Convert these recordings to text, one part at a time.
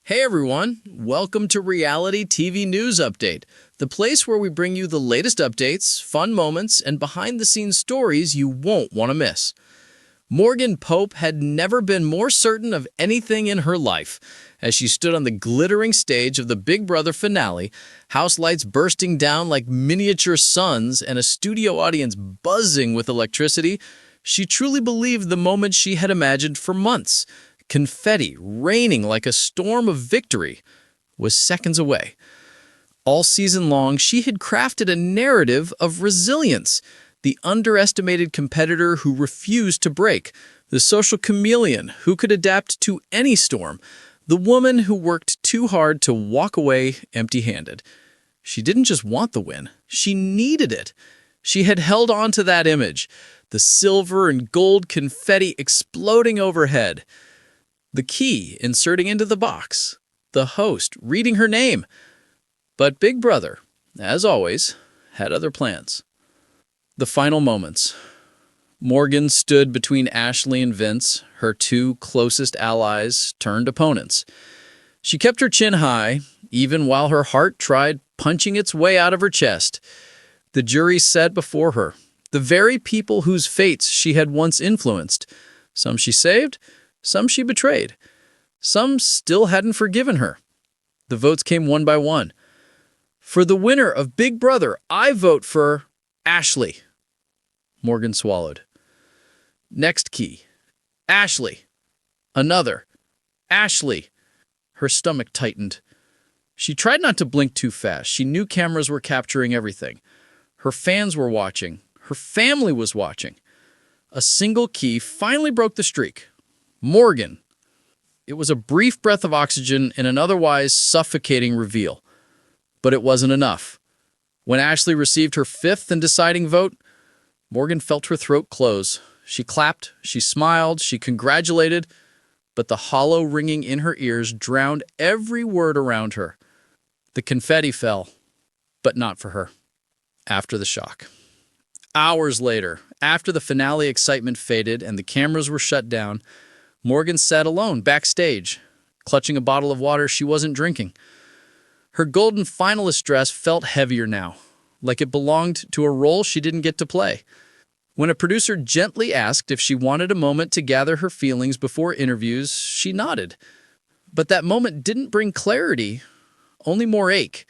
Hey everyone, welcome to Reality TV News Update, the place where we bring you the latest updates, fun moments, and behind-the-scenes stories you won't want to miss. Morgan Pope had never been more certain of anything in her life. As she stood on the glittering stage of the Big Brother finale, house lights bursting down like miniature suns and a studio audience buzzing with electricity, she truly believed the moment she had imagined for months. Confetti, raining like a storm of victory, was seconds away. All season long, she had crafted a narrative of resilience, the underestimated competitor who refused to break, the social chameleon who could adapt to any storm, the woman who worked too hard to walk away empty-handed. She didn't just want the win, she needed it. She had held on to that image, the silver and gold confetti exploding overhead. The key inserting into the box, the host reading her name. But Big Brother, as always, had other plans. The final moments. Morgan stood between Ashley and Vince, her two closest allies turned opponents. She kept her chin high, even while her heart tried punching its way out of her chest. The jury sat before her, the very people whose fates she had once influenced. Some she saved, some she betrayed. Some still hadn't forgiven her. The votes came one by one. For the winner of Big Brother, I vote for Ashley. Morgan swallowed. Next key. Ashley. Another. Ashley. Her stomach tightened. She tried not to blink too fast. She knew cameras were capturing everything. Her fans were watching. Her family was watching. A single key finally broke the streak. Morgan. It was a brief breath of oxygen in an otherwise suffocating reveal. But it wasn't enough. When Ashley received her fifth and deciding vote, Morgan felt her throat close. She clapped, she smiled, she congratulated, but the hollow ringing in her ears drowned every word around her. The confetti fell, but not for her. After the shock. Hours later, after the finale excitement faded and the cameras were shut down, Morgan sat alone backstage, clutching a bottle of water she wasn't drinking. Her golden finalist dress felt heavier now, like it belonged to a role she didn't get to play. When a producer gently asked if she wanted a moment to gather her feelings before interviews, she nodded. But that moment didn't bring clarity, only more ache.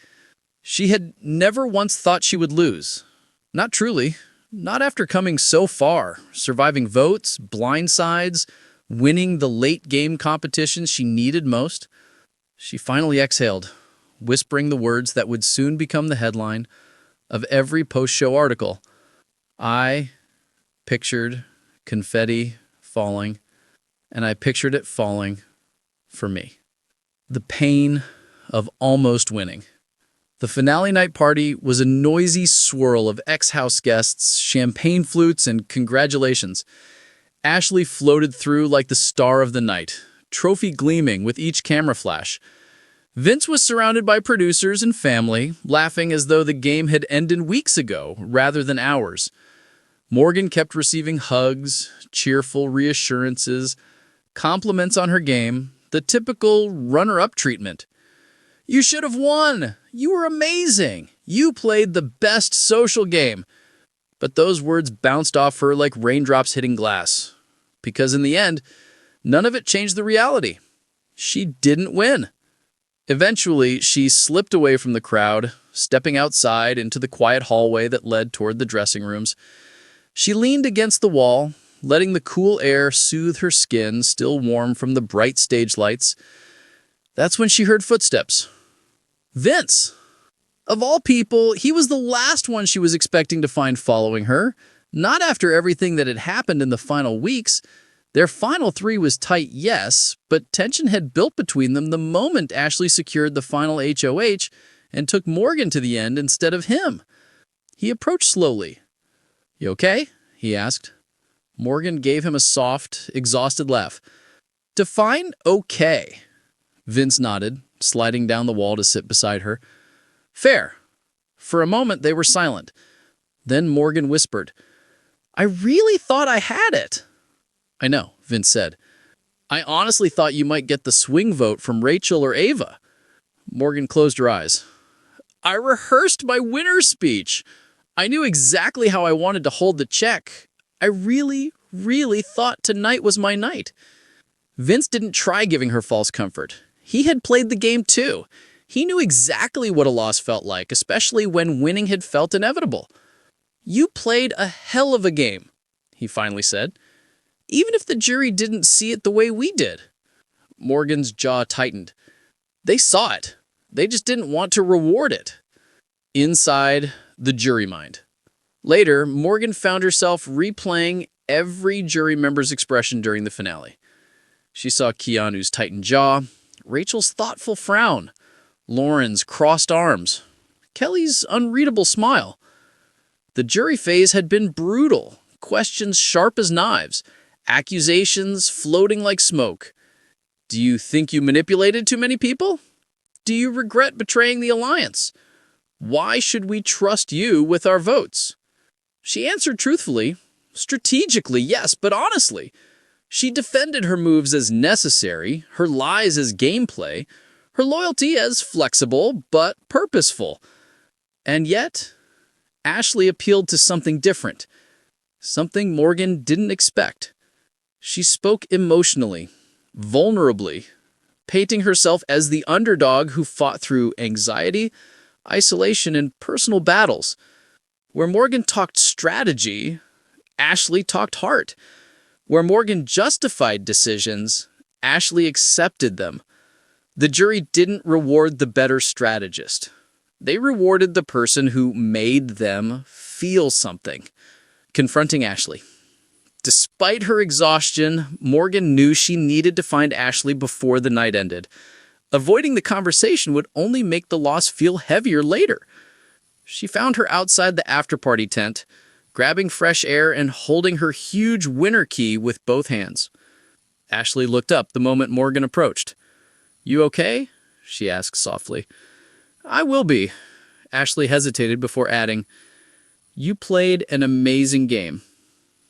She had never once thought she would lose. Not truly. Not after coming so far, surviving votes, blindsides, winning the late-game competitions she needed most. She finally exhaled, whispering the words that would soon become the headline of every post-show article. I pictured confetti falling, and I pictured it falling for me. The pain of almost winning. The finale night party was a noisy swirl of ex-house guests, champagne flutes, and congratulations. Ashley floated through like the star of the night, trophy gleaming with each camera flash. Vince was surrounded by producers and family, laughing as though the game had ended weeks ago rather than hours. Morgan kept receiving hugs, cheerful reassurances, compliments on her game, the typical runner-up treatment. You should have won! You were amazing! You played the best social game! But those words bounced off her like raindrops hitting glass. Because in the end, none of it changed the reality. She didn't win. Eventually, she slipped away from the crowd, stepping outside into the quiet hallway that led toward the dressing rooms. She leaned against the wall, letting the cool air soothe her skin, still warm from the bright stage lights. That's when she heard footsteps. Vince! Of all people, he was the last one she was expecting to find following her. Not after everything that had happened in the final weeks. Their final three was tight, yes, but tension had built between them the moment Ashley secured the final HOH and took Morgan to the end instead of him. He approached slowly. You okay? He asked. Morgan gave him a soft, exhausted laugh. Define okay. Vince nodded, sliding down the wall to sit beside her. Fair. For a moment, they were silent. Then Morgan whispered, I really thought I had it. I know, Vince said. I honestly thought you might get the swing vote from Rachel or Ava. Morgan closed her eyes. I rehearsed my winner's speech. I knew exactly how I wanted to hold the check. I really thought tonight was my night. Vince didn't try giving her false comfort. He had played the game too. He knew exactly what a loss felt like, especially when winning had felt inevitable. You played a hell of a game, he finally said, even if the jury didn't see it the way we did. Morgan's jaw tightened. They saw it. They just didn't want to reward it. Inside the jury mind. Later, Morgan found herself replaying every jury member's expression during the finale. She saw Keanu's tightened jaw, Rachel's thoughtful frown, Lauren's crossed arms, Kelly's unreadable smile. The jury phase had been brutal, questions sharp as knives, accusations floating like smoke. Do you think you manipulated too many people? Do you regret betraying the alliance? Why should we trust you with our votes? She answered truthfully, strategically, yes, but honestly. She defended her moves as necessary, her lies as gameplay, her loyalty as flexible but purposeful. And yet, Ashley appealed to something different, something Morgan didn't expect. She spoke emotionally, vulnerably, painting herself as the underdog who fought through anxiety, isolation, and personal battles. Where Morgan talked strategy, Ashley talked heart. Where Morgan justified decisions, Ashley accepted them. The jury didn't reward the better strategist. They rewarded the person who made them feel something. Confronting Ashley. Despite her exhaustion, Morgan knew she needed to find Ashley before the night ended. Avoiding the conversation would only make the loss feel heavier later. She found her outside the after-party tent, grabbing fresh air and holding her huge winner key with both hands. Ashley looked up the moment Morgan approached. "You okay?" she asked softly. "I will be." Ashley hesitated before adding, "You played an amazing game."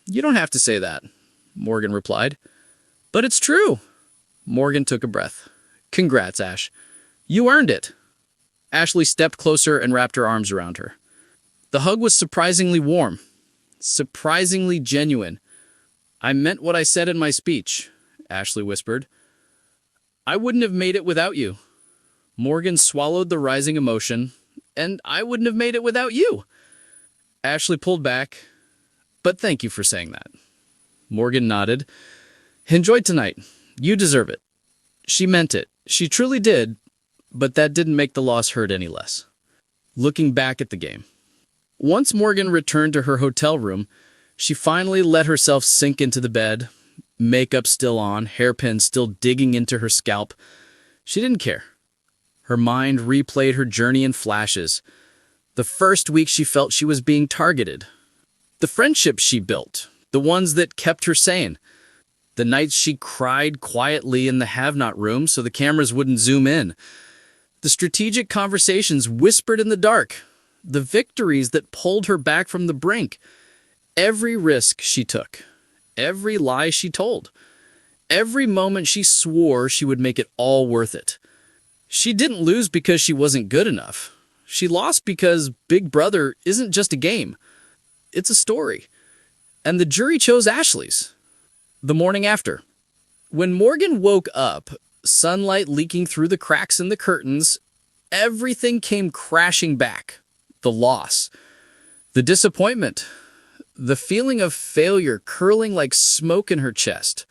"You don't have to say that," Morgan replied. "But it's true." Morgan took a breath. "Congrats, Ash. You earned it." Ashley stepped closer and wrapped her arms around her. The hug was surprisingly warm, surprisingly genuine. "I meant what I said in my speech," Ashley whispered. "I wouldn't have made it without you." Morgan swallowed the rising emotion. "And I wouldn't have made it without you." Ashley pulled back. "But thank you for saying that." Morgan nodded. "Enjoy tonight. You deserve it." She meant it. She truly did, but that didn't make the loss hurt any less. Looking back at the game. Once Morgan returned to her hotel room, she finally let herself sink into the bed, makeup still on, hairpin still digging into her scalp. She didn't care. Her mind replayed her journey in flashes. The first week she felt she was being targeted. The friendships she built, the ones that kept her sane. The nights she cried quietly in the have-not room so the cameras wouldn't zoom in. The strategic conversations whispered in the dark. The victories that pulled her back from the brink. Every risk she took. Every lie she told. Every moment she swore she would make it all worth it. She didn't lose because she wasn't good enough. She lost because Big Brother isn't just a game. It's a story. And the jury chose Ashley's. The morning after. When Morgan woke up, sunlight leaking through the cracks in the curtains, everything came crashing back. The loss. The disappointment. The feeling of failure curling like smoke in her chest.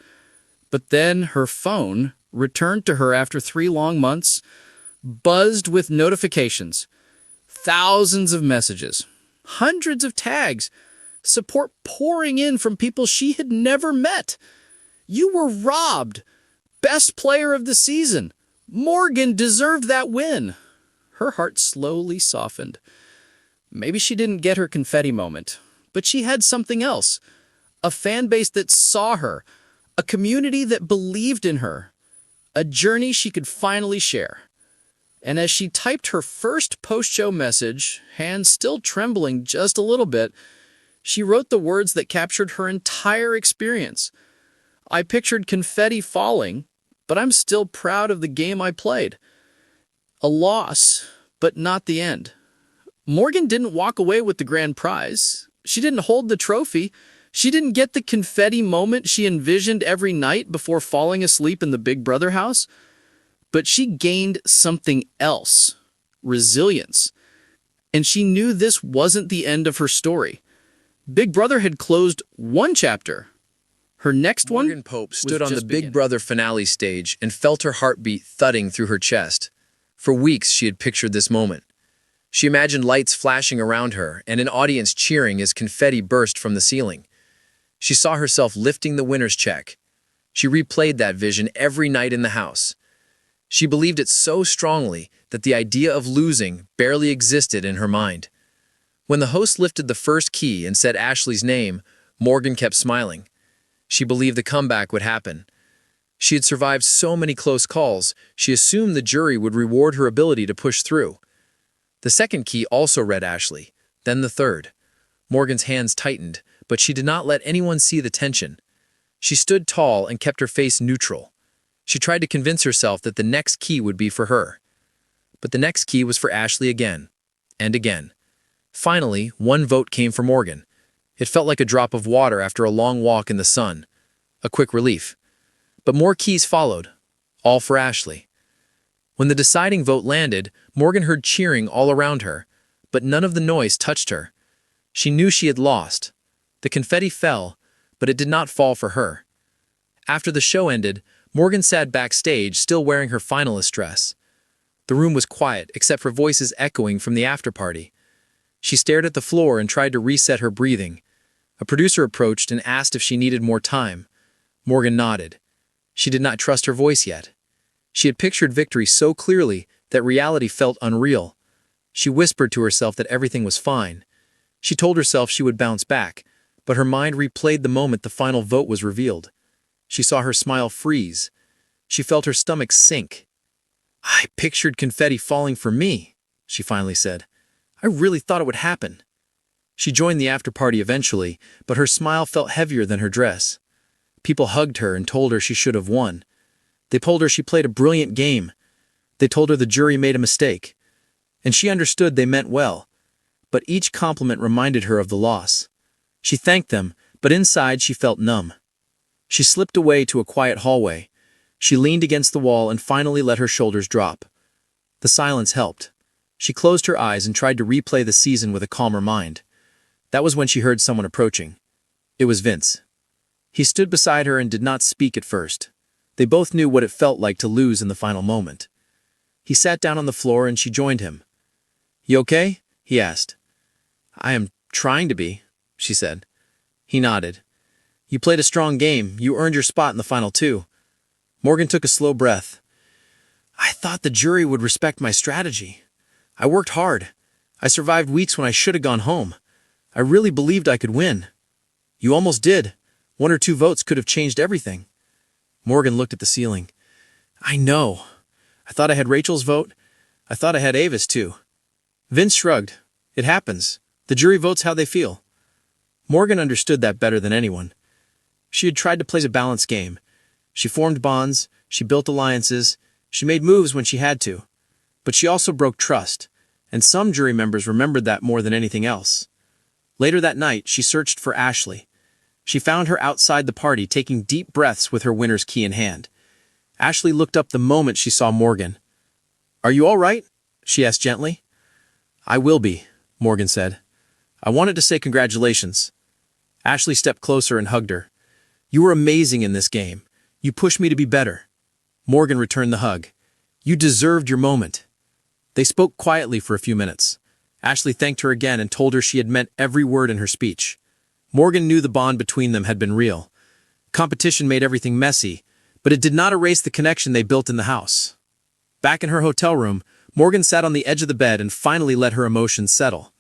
But then her phone returned to her after 3 long months, buzzed with notifications. Thousands of messages. Hundreds of tags. Support pouring in from people she had never met. You were robbed. Best player of the season. Morgan deserved that win. Her heart slowly softened. Maybe she didn't get her confetti moment, but she had something else. A fan base that saw her. A community that believed in her. A journey she could finally share. And as she typed her first post-show message, hands still trembling just a little bit, she wrote the words that captured her entire experience. I pictured confetti falling, but I'm still proud of the game I played. A loss, but not the end. Morgan didn't walk away with the grand prize. She didn't hold the trophy. She didn't get the confetti moment she envisioned every night before falling asleep in the Big Brother house. But she gained something else: resilience. And she knew this wasn't the end of her story. Big Brother had closed one chapter. Her next one Morgan Pope stood on the Big Brother finale stage and felt her heartbeat thudding through her chest. For weeks, she had pictured this moment. She imagined lights flashing around her and an audience cheering as confetti burst from the ceiling. She saw herself lifting the winner's check. She replayed that vision every night in the house. She believed it so strongly that the idea of losing barely existed in her mind. When the host lifted the first key and said Ashley's name, Morgan kept smiling. She believed the comeback would happen. She had survived so many close calls, she assumed the jury would reward her ability to push through. The second key also read Ashley, then the third. Morgan's hands tightened, but she did not let anyone see the tension. She stood tall and kept her face neutral. She tried to convince herself that the next key would be for her. But the next key was for Ashley again, and again. Finally, one vote came for Morgan. It felt like a drop of water after a long walk in the sun. A quick relief. But more keys followed, all for Ashley. When the deciding vote landed, Morgan heard cheering all around her, but none of the noise touched her. She knew she had lost. The confetti fell, but it did not fall for her. After the show ended, Morgan sat backstage, still wearing her finalist dress. The room was quiet, except for voices echoing from the after-party. She stared at the floor and tried to reset her breathing. A producer approached and asked if she needed more time. Morgan nodded. She did not trust her voice yet. She had pictured victory so clearly that reality felt unreal. She whispered to herself that everything was fine. She told herself she would bounce back, but her mind replayed the moment the final vote was revealed. She saw her smile freeze. She felt her stomach sink. "I pictured confetti falling for me," she finally said. "I really thought it would happen." She joined the after-party eventually, but her smile felt heavier than her dress. People hugged her and told her she should have won. They told her she played a brilliant game. They told her the jury made a mistake. And she understood they meant well. But each compliment reminded her of the loss. She thanked them, but inside she felt numb. She slipped away to a quiet hallway. She leaned against the wall and finally let her shoulders drop. The silence helped. She closed her eyes and tried to replay the season with a calmer mind. That was when she heard someone approaching. It was Vince. He stood beside her and did not speak at first. They both knew what it felt like to lose in the final moment. He sat down on the floor and she joined him. "You okay?" he asked. "I am trying to be," she said. He nodded. "You played a strong game. You earned your spot in the final two." Morgan took a slow breath. "I thought the jury would respect my strategy. I worked hard. I survived weeks when I should have gone home. I really believed I could win." "You almost did. 1 or 2 votes could have changed everything." Morgan looked at the ceiling. "I know. I thought I had Rachel's vote. I thought I had Ava's too." Vince shrugged. "It happens. The jury votes how they feel." Morgan understood that better than anyone. She had tried to play a balanced game. She formed bonds, she built alliances, she made moves when she had to. But she also broke trust, and some jury members remembered that more than anything else. Later that night, she searched for Ashley. She found her outside the party, taking deep breaths with her winner's key in hand. Ashley looked up the moment she saw Morgan. "Are you all right?" she asked gently. "I will be," Morgan said. "I wanted to say congratulations." Ashley stepped closer and hugged her. "You were amazing in this game. You pushed me to be better." Morgan returned the hug. "You deserved your moment." They spoke quietly for a few minutes. Ashley thanked her again and told her she had meant every word in her speech. Morgan knew the bond between them had been real. Competition made everything messy, but it did not erase the connection they built in the house. Back in her hotel room, Morgan sat on the edge of the bed and finally let her emotions settle.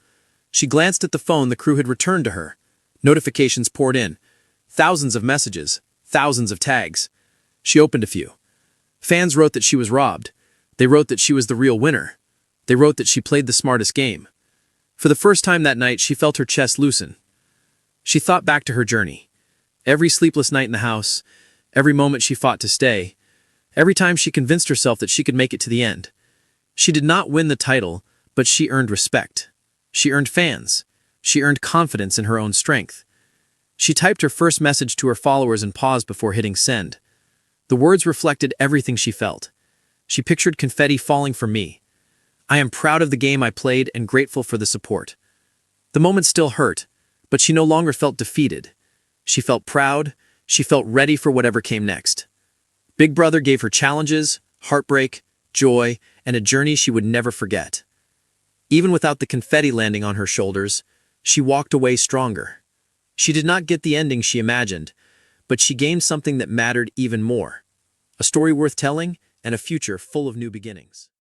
She glanced at the phone the crew had returned to her. Notifications poured in. Thousands of messages, thousands of tags. She opened a few. Fans wrote that she was robbed. They wrote that she was the real winner. They wrote that she played the smartest game. For the first time that night, she felt her chest loosen. She thought back to her journey. Every sleepless night in the house, every moment she fought to stay, every time she convinced herself that she could make it to the end. She did not win the title, but she earned respect. She earned fans. She earned confidence in her own strength. She typed her first message to her followers and paused before hitting send. The words reflected everything she felt. She pictured confetti falling for me. I am proud of the game I played and grateful for the support. The moment still hurt, but she no longer felt defeated. She felt proud. She felt ready for whatever came next. Big Brother gave her challenges, heartbreak, joy, and a journey she would never forget. Even without the confetti landing on her shoulders, she walked away stronger. She did not get the ending she imagined, but she gained something that mattered even more. A story worth telling and a future full of new beginnings.